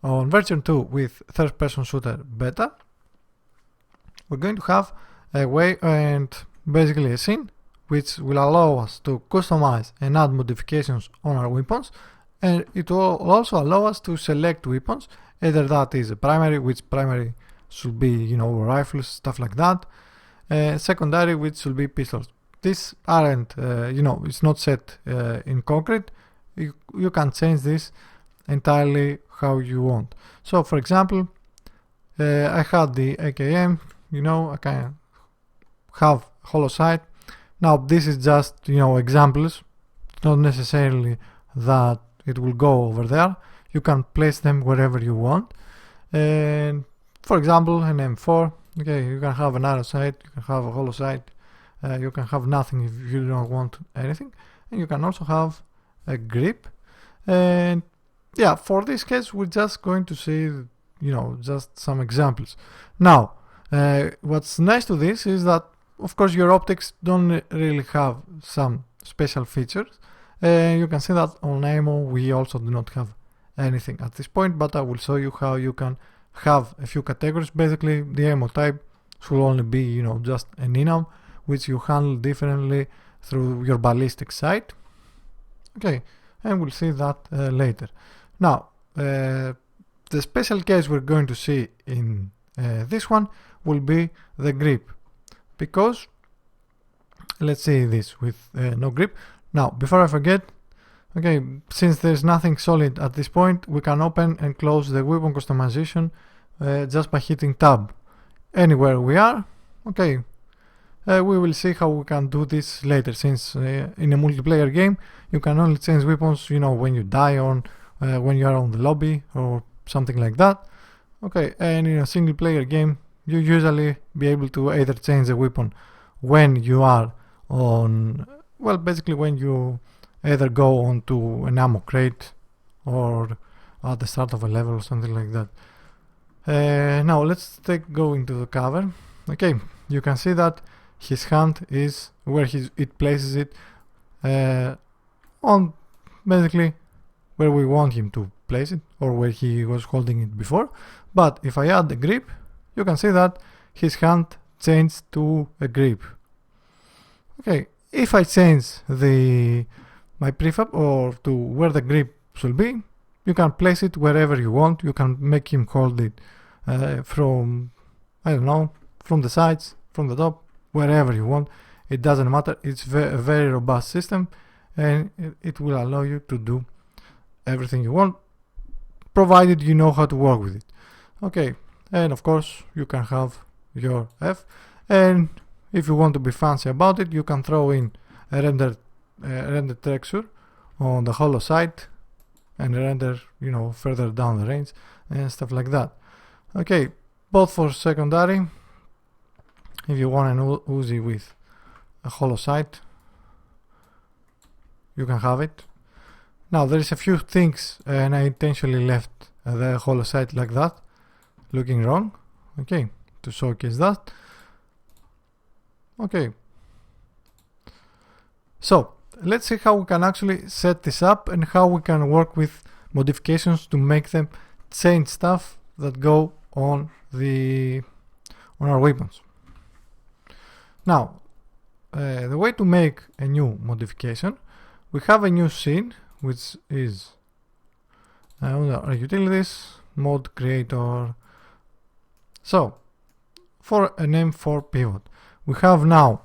on version 2 with third-person shooter beta, we're going to have a way and basically a scene which will allow us to customize and add modifications on our weapons, and it will also allow us to select weapons, either that is a primary, which primary should be, rifles, stuff like that, secondary, which should be pistols. These aren't, it's not set in concrete. You can change this entirely how you want. So for example, I had the AKM, I can have hollow sight. Now this is just, examples. It's not necessarily that it will go over there. You can place them wherever you want. And for example, an M4, okay, you can have an arrow sight, you can have a hollow sight, you can have nothing if you don't want anything, and you can also have a grip. And yeah, for this case, we're just going to see, just some examples. Now, what's nice to this is that, of course, your optics don't really have some special features. You can see that on ammo we also do not have anything at this point, but I will show you how you can have a few categories. Basically, the ammo type should only be, just an enum, which you handle differently through your ballistic sight. Okay, and we'll see that later. Now, the special case we're going to see in this one will be the grip, because let's see this with no grip. Now, before I forget, okay, since there's nothing solid at this point, we can open and close the weapon customization just by hitting tab anywhere we are. Okay, we will see how we can do this later, since in a multiplayer game you can only change weapons, when you die when you are on the lobby or something like that. Okay, and in a single player game you usually be able to either change the weapon when you are on, well, basically when you either go onto an ammo crate or at the start of a level or something like that. Now let's go into the cover. Okay, you can see that his hand is where it places it on basically where we want him to place it, or where he was holding it before. But if I add the grip, you can see that his hand changed to a grip. Okay, if I change my prefab or to where the grip should be, you can place it wherever you want. You can make him hold it from, I don't know, from the sides, from the top, wherever you want. It doesn't matter. It's a very robust system, and it will allow you to do everything you want, provided you know how to work with it. Okay, and of course you can have your F, and if you want to be fancy about it, you can throw in a rendered texture on the hollow sight and render, further down the range and stuff like that. Okay, both for secondary, if you want an Uzi with a hollow sight, you can have it. Now there is a few things, and I intentionally left the hollow sight like that, looking wrong, okay, to showcase that. Okay, so let's see how we can actually set this up and how we can work with modifications to make them change stuff that go on our weapons. Now, the way to make a new modification, we have a new scene, which is our utilities, mod creator. So, for an M4 pivot, we have now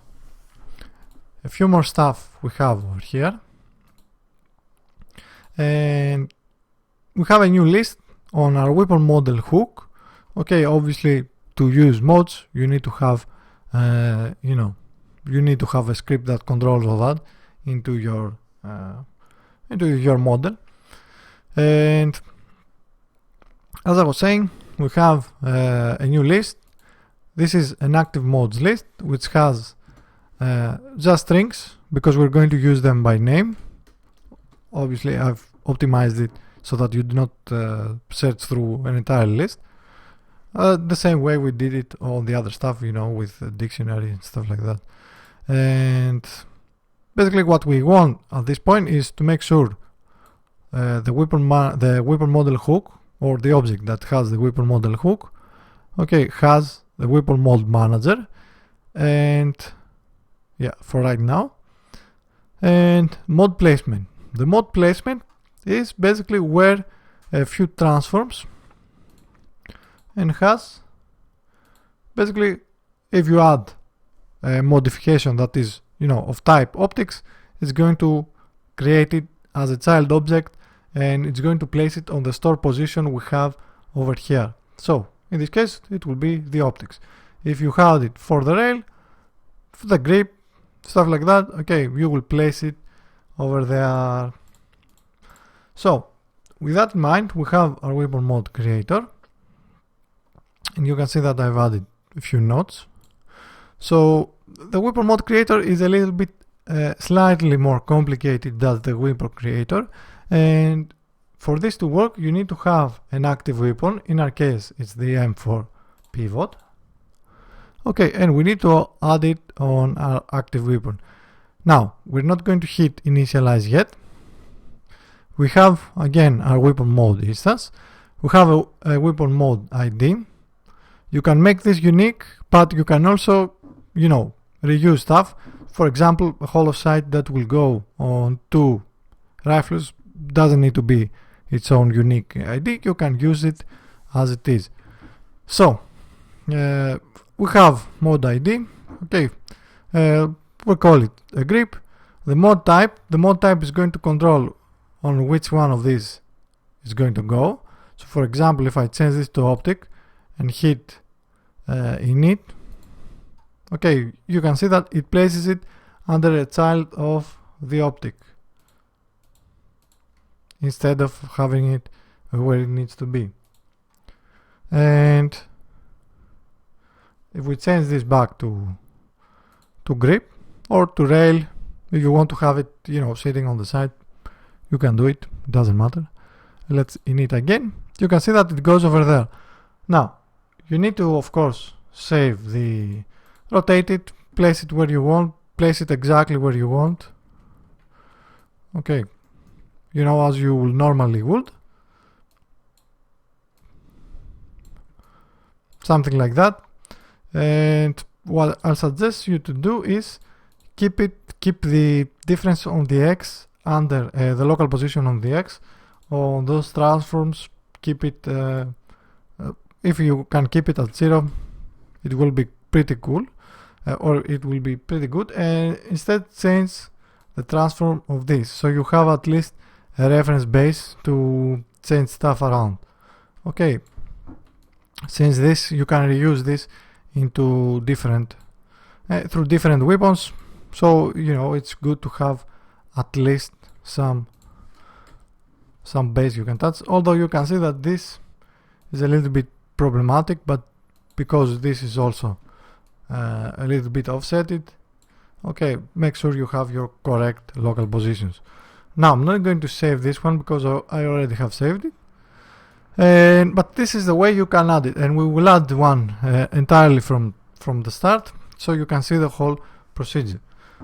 a few more stuff we have over here, and we have a new list on our weapon model hook. Okay, obviously to use mods you need to have you need to have a script that controls all that into your model. And as I was saying, we have a new list. This is an active mods list, which has just strings, because we're going to use them by name. Obviously I've optimized it so that you do not search through an entire list, the same way we did it all the other stuff, with the dictionary and stuff like that. And basically what we want at this point is to make sure the weapon model hook or the object that has the weapon model hook, okay, has the weapon mod manager, and yeah, for right now. And mod placement. The mod placement is basically where a few transforms and has basically, if you add a modification that is, of type optics, it's going to create it as a child object and it's going to place it on the store position we have over here. So in this case it will be the optics. If you had it for the rail, for the grip, stuff like that, okay, you will place it over there. So with that in mind, we have our weapon mod creator, and you can see that I've added a few nodes. So the weapon mod creator is a little bit slightly more complicated than the weapon creator, and for this to work you need to have an active weapon. In our case it's the M4 pivot. Okay, and we need to add it on our active weapon. Now we're not going to hit initialize yet. We have again our weapon mode instance. We have a weapon mode ID. You can make this unique, but you can also, reuse stuff. For example, a hollow sight that will go on 2 rifles doesn't need to be its own unique ID. You can use it as it is. So we have mod ID. Okay, we'll call it a grip. The mod type is going to control on which one of these is going to go. So for example, if I change this to optic and hit init, okay, you can see that it places it under a child of the optic instead of having it where it needs to be. And if we change this back to grip or to rail, if you want to have it, sitting on the side, you can do it, doesn't matter. Let's init again. You can see that it goes over there. Now you need to, of course, save the, rotate it, place it where you want, place it exactly where you want. Okay, as you normally would, something like that. And what I'll suggest you to do is keep the difference on the X under the local position on the X on those transforms. Keep it, if you can keep it at 0, it will be pretty cool, or it will be pretty good. And instead change the transform of this, so you have at least a reference base to change stuff around. Okay, since this you can reuse this into different through different weapons, so it's good to have at least some base you can touch. Although you can see that this is a little bit problematic, but because this is also a little bit offsetted, okay, make sure you have your correct local positions. Now I'm not going to save this one because I already have saved it, but this is the way you can add it, and we will add one entirely from the start so you can see the whole procedure.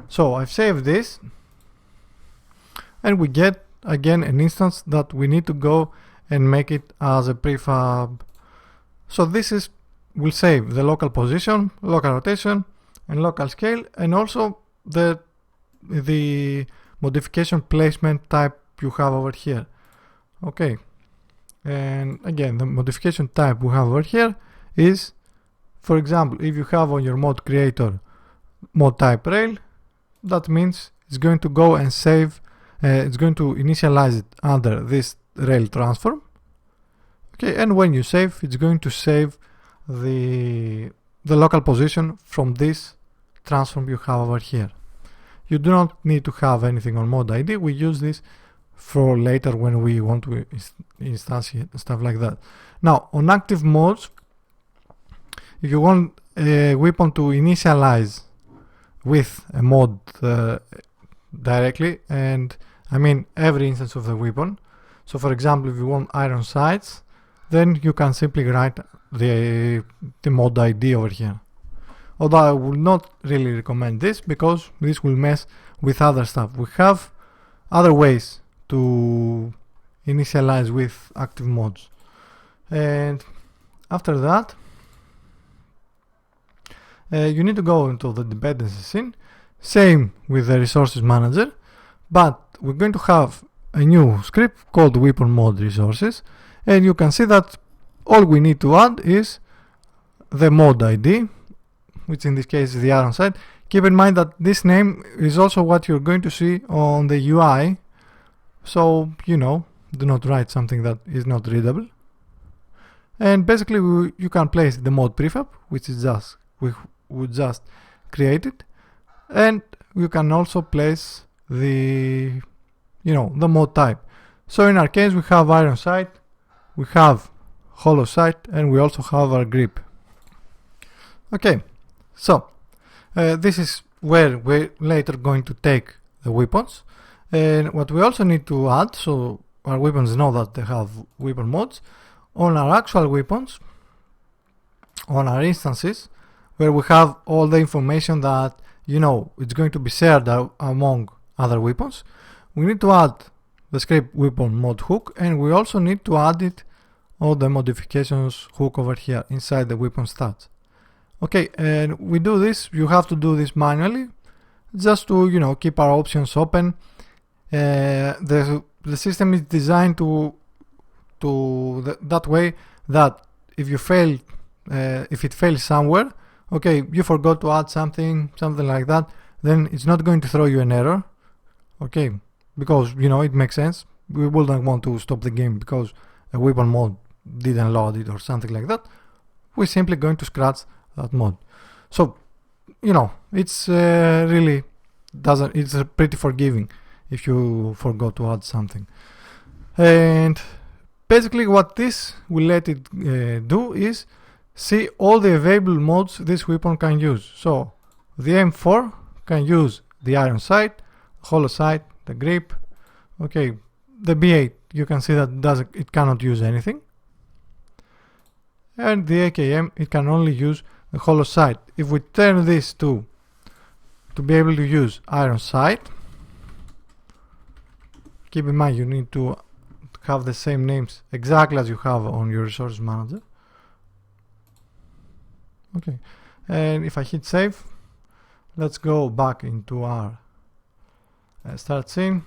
So I've saved this, and we get again an instance that we need to go and make it as a prefab. So this is, will save the local position, local rotation, and local scale, and also the modification placement type you have over here. Okay, and again the modification type we have over here is, for example, if you have on your mod creator mod type rail, that means it's going to go and save, it's going to initialize it under this rail transform. Okay, and when you save, it's going to save the local position from this transform you have over here. You do not need to have anything on mod ID. We use this for later when we want to instantiate stuff like that. Now on active modes, if you want a weapon to initialize with a mod directly, and I mean every instance of the weapon, so for example if you want iron sights, then you can simply write the mod ID over here. Although I will not really recommend this because this will mess with other stuff. We have other ways to initialize with active mods. And after that, you need to go into the dependency scene. Same with the resources manager, but we're going to have a new script called weapon mod resources, and you can see that all we need to add is the mod ID, which in this case is the iron sight. Keep in mind that this name is also what you're going to see on the UI, so you know, do not write something that is not readable. And basically you can place the mod prefab, which is just we just created, and you can also place the the mod type. So in our case we have iron sight, we have hollow sight, and we also have our grip. Okay, so this is where we're later going to take the weapons, and what we also need to add, so our weapons know that they have weapon mods, on our actual weapons, on our instances, where we have all the information that it's going to be shared among other weapons, we need to add the script weapon mod hook, and we also need to add it on the modifications hook over here inside the weapon stats. Okay, and we do this, you have to do this manually, just to keep our options open. The system is designed that way that if you fail, if it fails somewhere, okay, you forgot to add something like that, then it's not going to throw you an error, okay, because it makes sense. We wouldn't want to stop the game because a weapon mod didn't load it or something like that. We're simply going to scratch that mod. So it's really it's pretty forgiving if you forgot to add something. And basically what this will let it do is see all the available mods this weapon can use. So the M4 can use the iron sight, hollow sight, the grip. Okay, the B8 you can see that it cannot use anything, and the AKM it can only use the hollow sight. If we turn this to be able to use iron sight, keep in mind you need to have the same names exactly as you have on your resource manager. Okay, and if I hit save, let's go back into our start scene,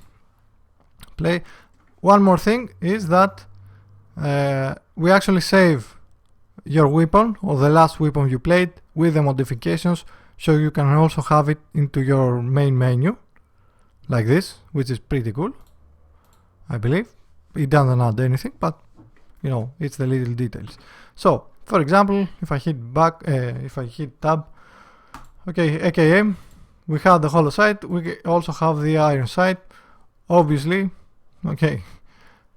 play. One more thing is that we actually save your weapon or the last weapon you played with the modifications, so you can also have it into your main menu like this, which is pretty cool, I believe. It doesn't add anything, but it's the little details. So for example, if I hit back, if I hit tab, okay, AKM, we have the hollow sight, we also have the iron sight. Obviously, okay,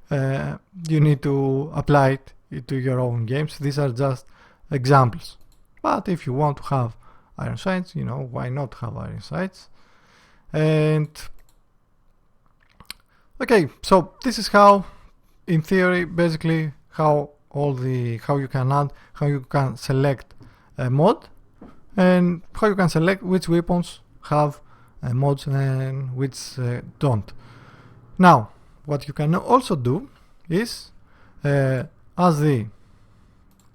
you need to apply it to your own games. These are just examples, but if you want to have iron sights, why not have iron sights? And okay, so this is how, in theory, basically how you can select a mod, and how you can select which weapons have mods and which don't. Now, what you can also do is, as the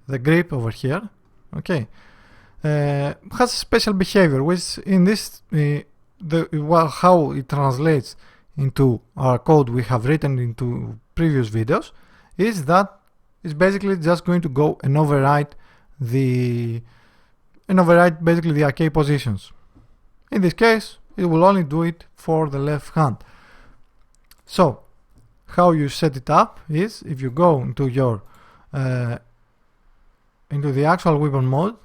grip over here, okay, has special behavior, which in this how it translates into our code we have written into previous videos, is that it's basically just going to go and override basically the arcade positions. In this case, it will only do it for the left hand. So how you set it up is, if you go into your into the actual weapon mode,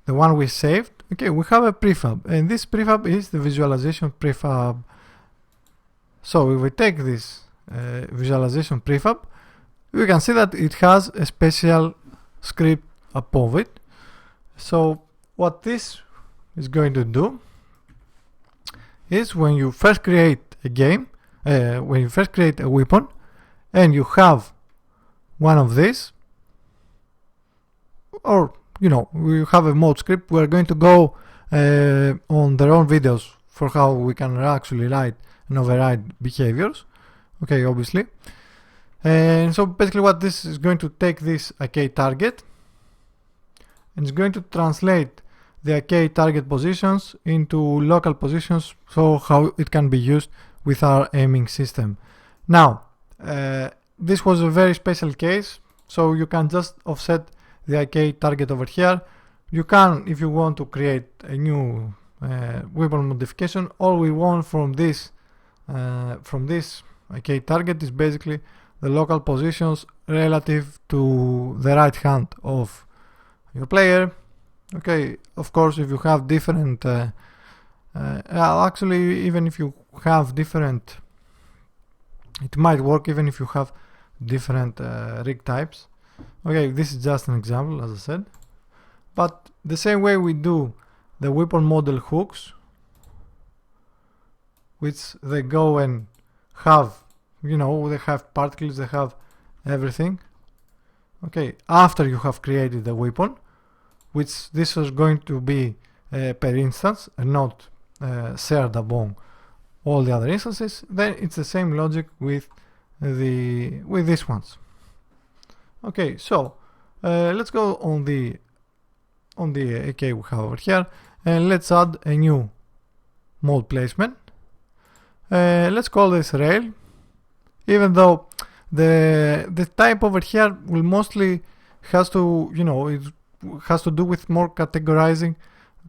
the one we saved, okay, we have a prefab, and this prefab is the visualization prefab. So if we take this visualization prefab, we can see that it has a special script above it. So what this is going to do is, when you first create a game, when you first create a weapon and you have one of these, or we have a mod script, we're going to go on their own videos for how we can actually write and override behaviors, okay, obviously. And so basically what this is going to take this AK target and it's going to translate the AK target positions into local positions, so how it can be used with our aiming system. Now, this was a very special case, so you can just offset the AK target over here. You can, if you want, to create a new weapon modification. All we want from this AK target is basically the local positions relative to the right hand of your player. Okay, of course, if you have different actually, even if you have different, it might work even if you have different rig types. Okay, this is just an example, as I said, but the same way we do the weapon model hooks, which they go and have, you know, they have particles, they have everything. Okay, after you have created the weapon, which this is going to be per instance and not shared among all the other instances, then it's the same logic with these ones. Okay, so let's go on the AK we have over here, and let's add a new mode placement. Let's call this rail, even though the type over here will mostly has to, you know, it has to do with more categorizing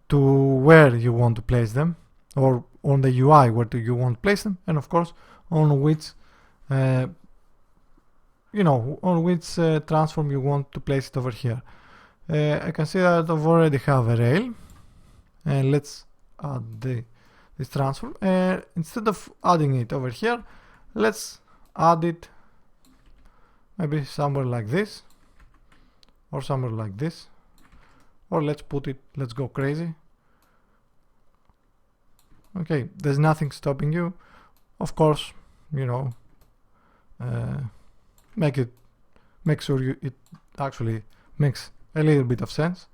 to where you want to place them, or on the UI where do you want to place them, and of course on which you know, on which transform you want to place it over here. I can see that I've already have a rail, and let's add this transform, and instead of adding it over here, let's add it maybe somewhere like this, or somewhere like this, or let's put it, let's go crazy. Okay, there's nothing stopping you. Of course, you know, make sure it actually makes a little bit of sense.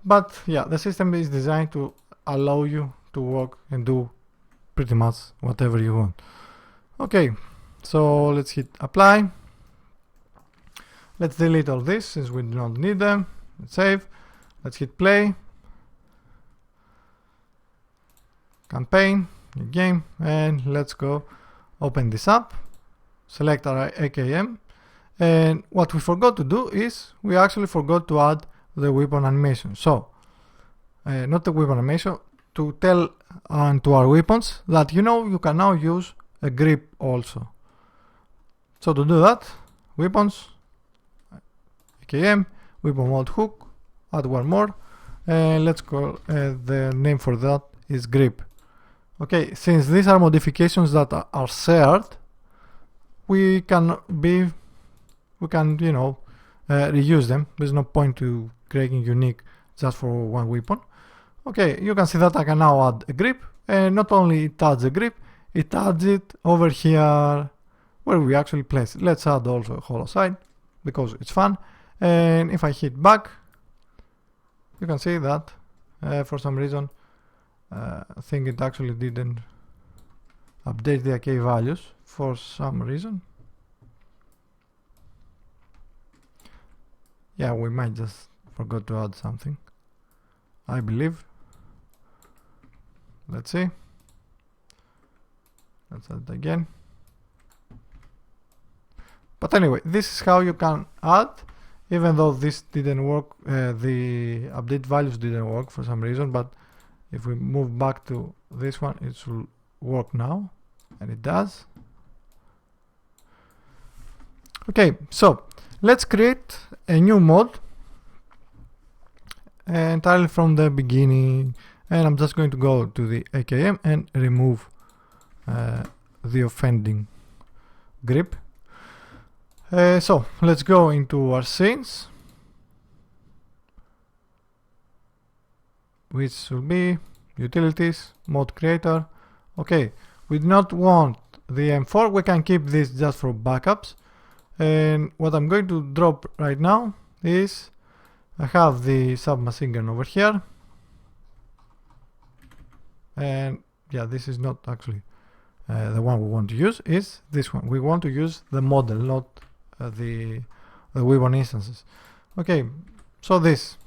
But yeah, the system is designed to allow you to work and do pretty much whatever you want. Okay, so let's hit apply. Let's delete all this since we do not need them. Let's save. Let's hit play. Campaign, new game, and let's go open this up. Select our AKM, and what we forgot to do is we actually forgot to add the weapon animation. So not the weapon animation, to tell to our weapons that, you know, you can now use a grip also. So to do that, weapons, AKM, weapon mode hook, add one more, and let's call the name for that is grip. Okay, since these are modifications that are shared, we can, you know, reuse them. There's no point to creating unique just for one weapon. Okay, you can see that I can now add a grip, and not only it adds a grip, it adds it over here where we actually place it. Let's add also a hollow side because it's fun, and if I hit back, you can see that for some reason I think it actually didn't update the AK values for some reason. Yeah, we might just forgot to add something, I believe. Let's see. Let's add it again. But anyway, this is how you can add, even though this didn't work, the update values didn't work for some reason, but if we move back to this one, it should work now, and it does. Okay, so let's create a new mod entirely from the beginning, and I'm just going to go to the AKM and remove the offending grip. So let's go into our scenes, which will be utilities, mod creator. Okay, we do not want the M4, we can keep this just for backups. And what I'm going to drop right now is I have the submachine gun over here, and yeah, this is not actually the one we want to use is this one. We want to use the model, not the weapon instances. Okay, so this.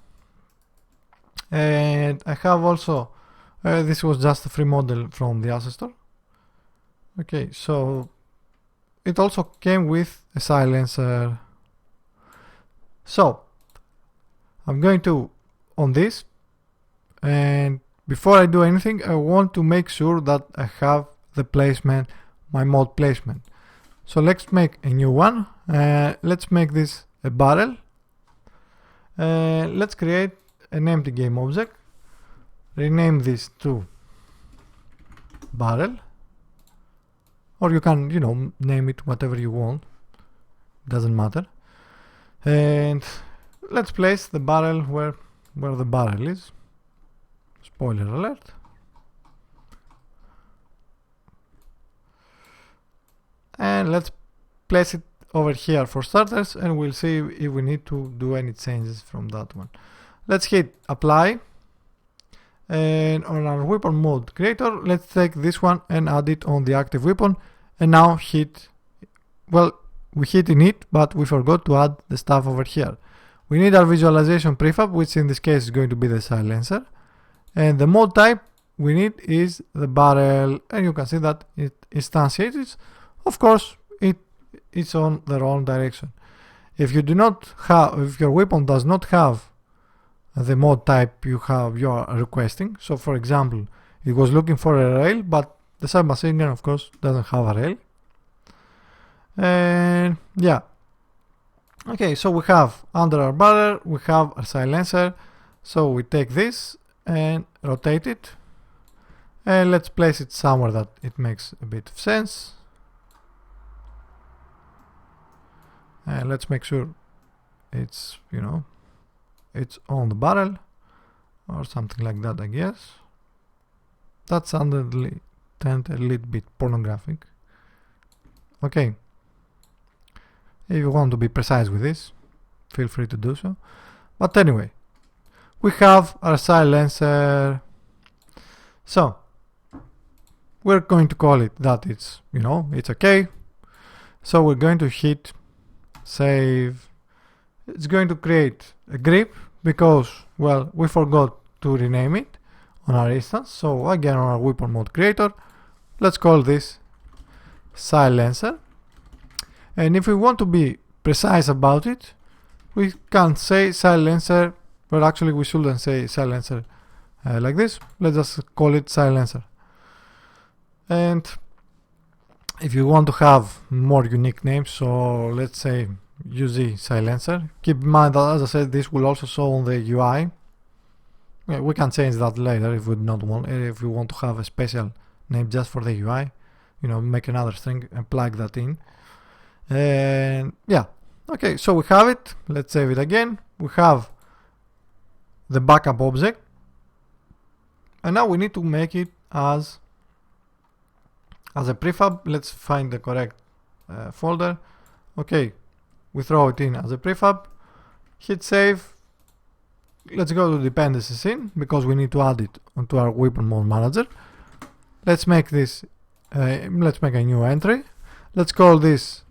And I have also, this was just a free model from the asset store. Okay, so it also came with a silencer. So I'm going to on this, and before I do anything, I want to make sure that I have the placement, my mod placement. So let's make a new one. Let's make this a barrel. Let's create an empty game object. Rename this to barrel, or you can, you know, name it whatever you want. Doesn't matter. And let's place the barrel where the barrel is. Spoiler alert. And let's place it over here for starters, and we'll see if we need to do any changes from that one. Let's hit apply, and on our weapon mode creator, let's take this one and add it on the active weapon, and now hit, well, we hit init, but we forgot to add the stuff over here. We need our visualization prefab, which in this case is going to be the silencer, and the mod type we need is the barrel, and you can see that it instantiates. Of course, it's on the wrong direction. If you do not have, if your weapon does not have the mod type you are requesting, so for example, it was looking for a rail, but the submachine gun, of course, doesn't have a rail. And yeah, okay, so we have under our barrel, we have a silencer. So we take this and rotate it, and let's place it somewhere that it makes a bit of sense. And let's make sure it's, you know, it's on the barrel or something like that, I guess. That sounded a little bit pornographic. Okay, if you want to be precise with this, feel free to do so. But anyway, we have our silencer. So we're going to call it that it's, you know, it's okay. So we're going to hit save. It's going to create a grip because, well, we forgot to rename it on our instance. So again, on our weapon mode creator, let's call this silencer. And if we want to be precise about it, we can say silencer, but actually we shouldn't say silencer like this. Let's just call it silencer. And if you want to have more unique names, so let's say UZ silencer. Keep in mind that, as I said, this will also show on the UI. Yeah, we can change that later if we don't want. If we want to have a special name just for the UI, you know, make another string and plug that in. And yeah, okay. So we have it. Let's save it again. We have the backup object, and now we need to make it as a prefab. Let's find the correct folder. Okay, we throw it in as a prefab, hit save. Let's go to dependencies in because we need to add it onto our weapon mode manager. Let's make this, let's make a new entry. Let's call this,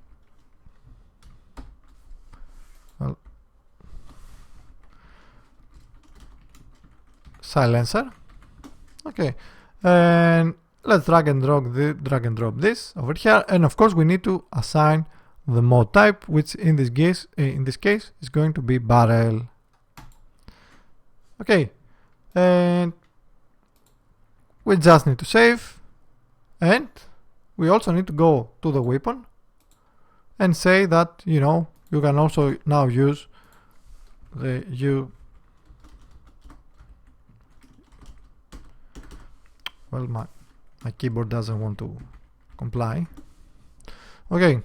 well, silencer. Okay, and let's drag and drop this over here, and of course we need to assign the mod type, which in this case is going to be barrel. Okay, and we just need to save, and we also need to go to the weapon and say that, you know, you can also now use the well, my keyboard doesn't want to comply. Okay,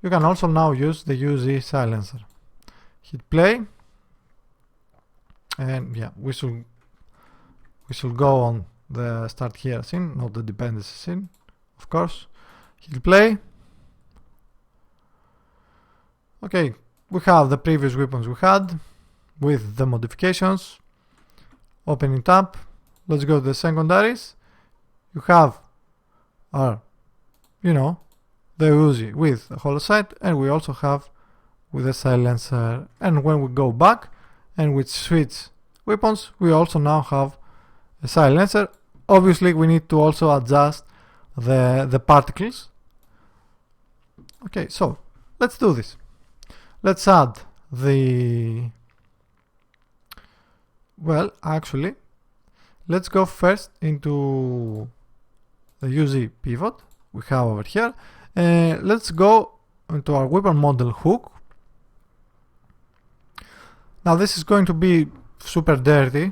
you can also now use the UZ silencer. Hit play, and yeah, we should go on the start here scene, not the dependency scene, of course. Hit play. Okay, we have the previous weapons we had with the modifications. Open it up. Let's go to the secondaries. You have are, you know, the Uzi with the hollow sight, and we also have with the silencer. And when we go back and we switch weapons, we also now have a silencer. Obviously we need to also adjust the particles. Okay, so let's do this. Let's add the, well, actually let's go first into the UZ pivot we have over here. Let's go into our weapon model hook. Now this is going to be super dirty,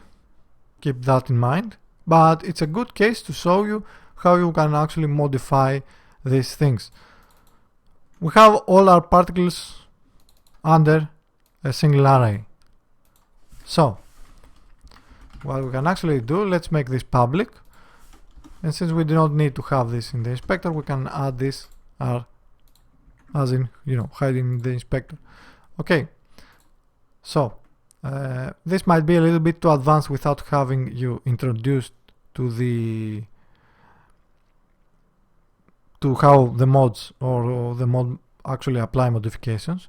keep that in mind, but it's a good case to show you how you can actually modify these things. We have all our particles under a single array. So what we can actually do, let's make this public, and since we do not need to have this in the inspector, we can add this as in, you know, hiding the inspector. Okay, so this might be a little bit too advanced without having you introduced to how the mods or the mod actually apply modifications,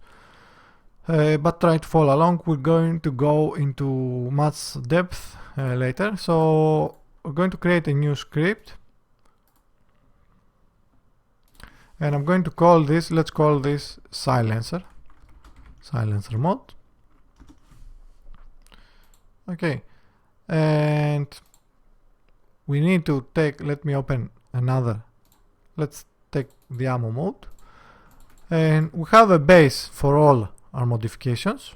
but try to follow along. We're going to go into much depth later, so we're going to create a new script, and I'm going to call this, let's call this silencer mode. Okay, and we need to take, let me open another, let's take the ammo mode, and we have a base for all our modifications,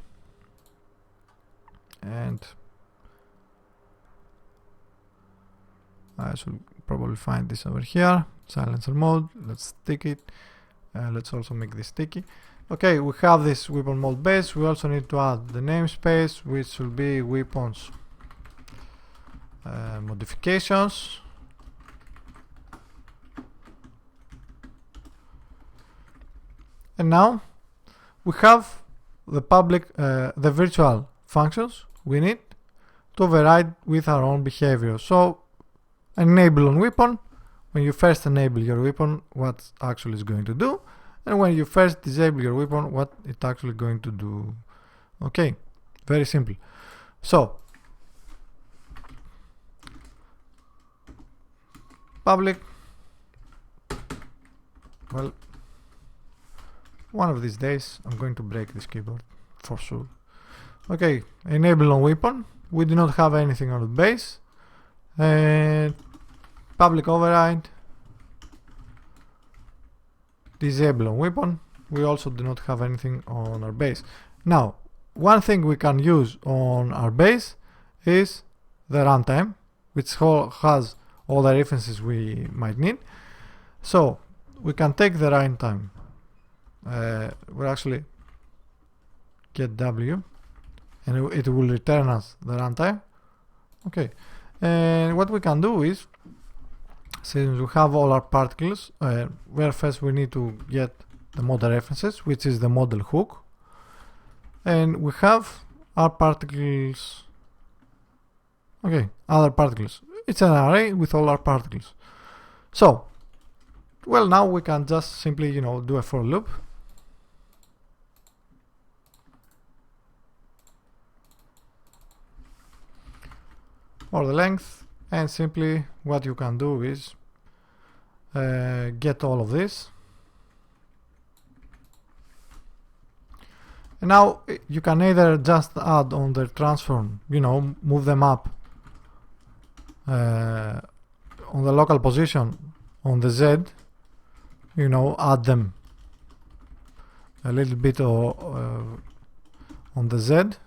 and I should probably find this over here, silencer mode. Let's stick it, let's also make this sticky. Okay, we have this weapon mode base. We also need to add the namespace, which will be weapons modifications. And now we have the public, the virtual functions we need to override with our own behavior. So enable on weapon, when you first enable your weapon, what actually is going to do, and when you first disable your weapon, what it's actually going to do. Okay, very simple. So public, well, one of these days I'm going to break this keyboard for sure. Okay, enable on weapon, we do not have anything on the base, and public override, disable on weapon, we also do not have anything on our base. Now, one thing we can use on our base is the runtime, which has all the references we might need. So we can take the runtime, we'll actually get W, and it will return us the runtime. Okay, and what we can do is, since we have all our particles, well, first we need to get the model references, which is the model hook, and we have our particles. Okay, other particles. It's an array with all our particles. So, well, now we can just simply, you know, do a for loop. For the length, and simply what you can do is get all of this, and now you can either just add on the transform, you know, move them up on the local position on the Z, you know, add them a little bit on the Z.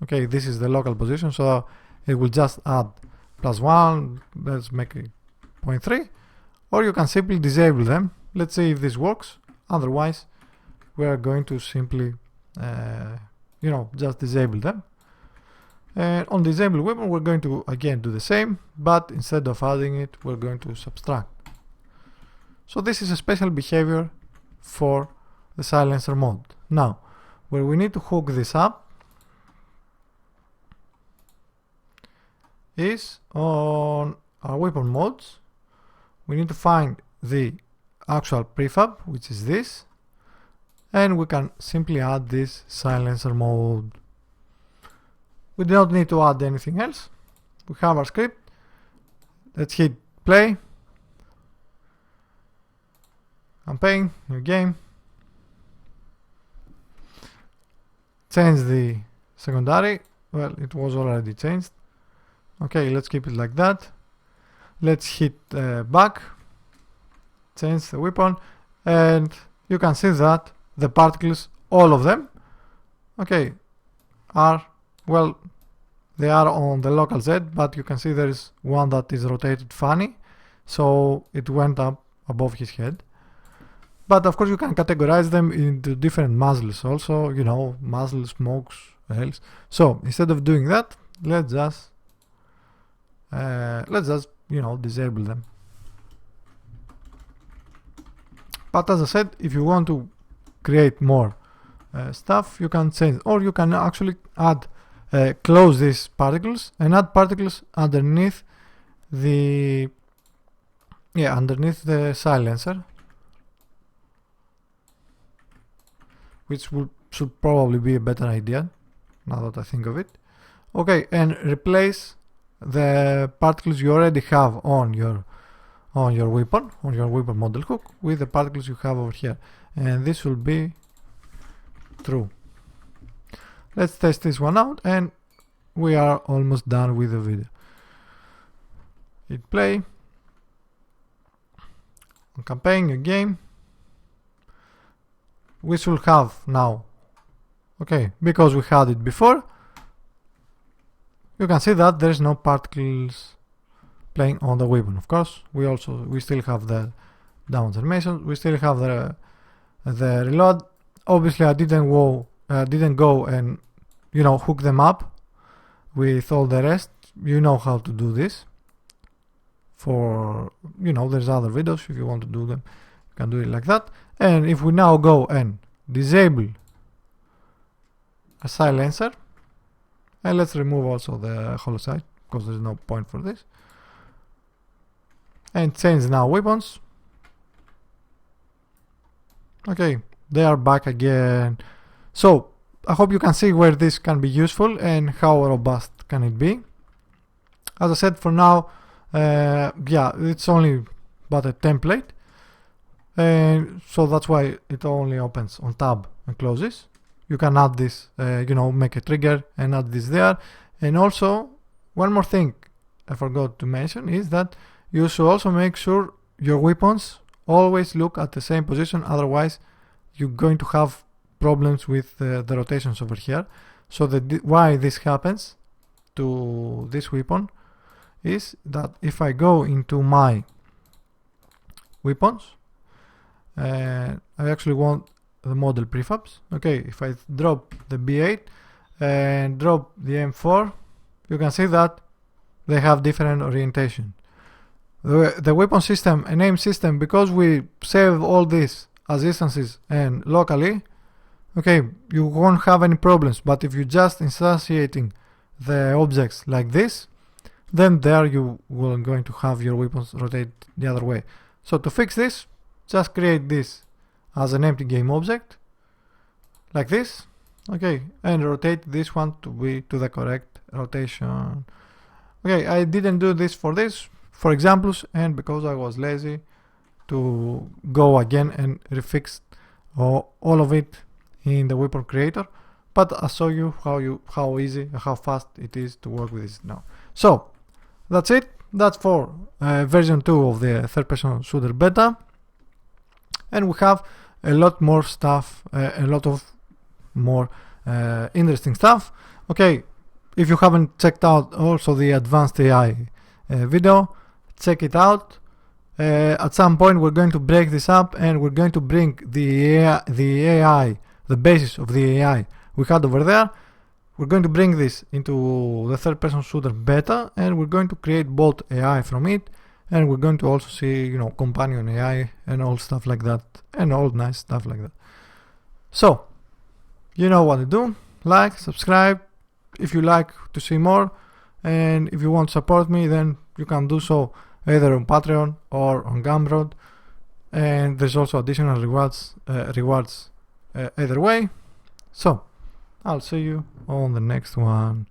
Okay, this is the local position, so it will just add +1, let's make it 0.3, or you can simply disable them. Let's see if this works. Otherwise we are going to simply you know, just disable them. And on disable weapon we're going to again do the same, but instead of adding it we're going to subtract. So this is a special behavior for the silencer mode. Now where we need to hook this up is on our weapon modes, we need to find the actual prefab, which is this, and we can simply add this silencer mode. We don't need to add anything else. We have our script. Let's hit play. Campaign, new game. Change the secondary. Well, it was already changed. Okay, let's keep it like that. Let's hit back. Change the weapon. And you can see that the particles, all of them, okay, are, well, they are on the local Z, but you can see there is one that is rotated funny, so it went up above his head. But of course you can categorize them into different muzzles also, you know, muzzle, smokes, else. So instead of doing that, let's just you know, disable them. But as I said, if you want to create more stuff, you can change, or you can actually add close these particles and add particles underneath the silencer, which should probably be a better idea now that I think of it. Okay, and replace the particles you already have on your weapon, on your weapon model hook, with the particles you have over here, and this will be true. Let's test this one out, and we are almost done with the video. Hit play. On campaign, new game. We should have now, okay, because we had it before, you can see that there's no particles playing on the weapon. Of course, we still have the down animation, we still have the reload. Obviously I didn't go and, you know, hook them up with all the rest. You know how to do this. For, you know, there's other videos if you want to do them, you can do it like that. And if we now go and disable a silencer, and let's remove also the hollow side because there's no point for this, and change now weapons, okay, they are back again. So I hope you can see where this can be useful and how robust can it be. As I said, for now, yeah, it's only but a template, and so that's why it only opens on tab and closes. You can add this, you know, make a trigger and add this there. And also, one more thing I forgot to mention is that you should also make sure your weapons always look at the same position, otherwise you're going to have problems with the rotations over here. So why this happens to this weapon is that if I go into my weapons, I actually want the model prefabs. Okay, if I drop the B8 and drop the M4, you can see that they have different orientation. The weapon system and aim system, because we save all this as instances and locally, okay, you won't have any problems. But if you're just instantiating the objects like this, then there you will going to have your weapons rotate the other way. So to fix this, just create this as an empty game object like this, okay, and rotate this one to be to the correct rotation. Okay, I didn't do this for examples, and because I was lazy to go again and refix all of it in the weapon creator, but I'll show you how easy, how fast it is to work with this now. So that's it. That's for version 2 of the third-person shooter beta, and we have a lot more stuff, a lot of more interesting stuff. Okay, if you haven't checked out also the advanced AI video, check it out. At some point we're going to break this up, and we're going to bring the AI, the basis of the AI we had over there. We're going to bring this into the third-person shooter beta, and we're going to create both AI from it, and we're going to also see, you know, companion AI and all stuff like that, and all nice stuff like that. So you know what to do. Like, subscribe if you like to see more, and if you want to support me, then you can do so either on Patreon or on Gumroad, and there's also additional rewards either way. So I'll see you on the next one.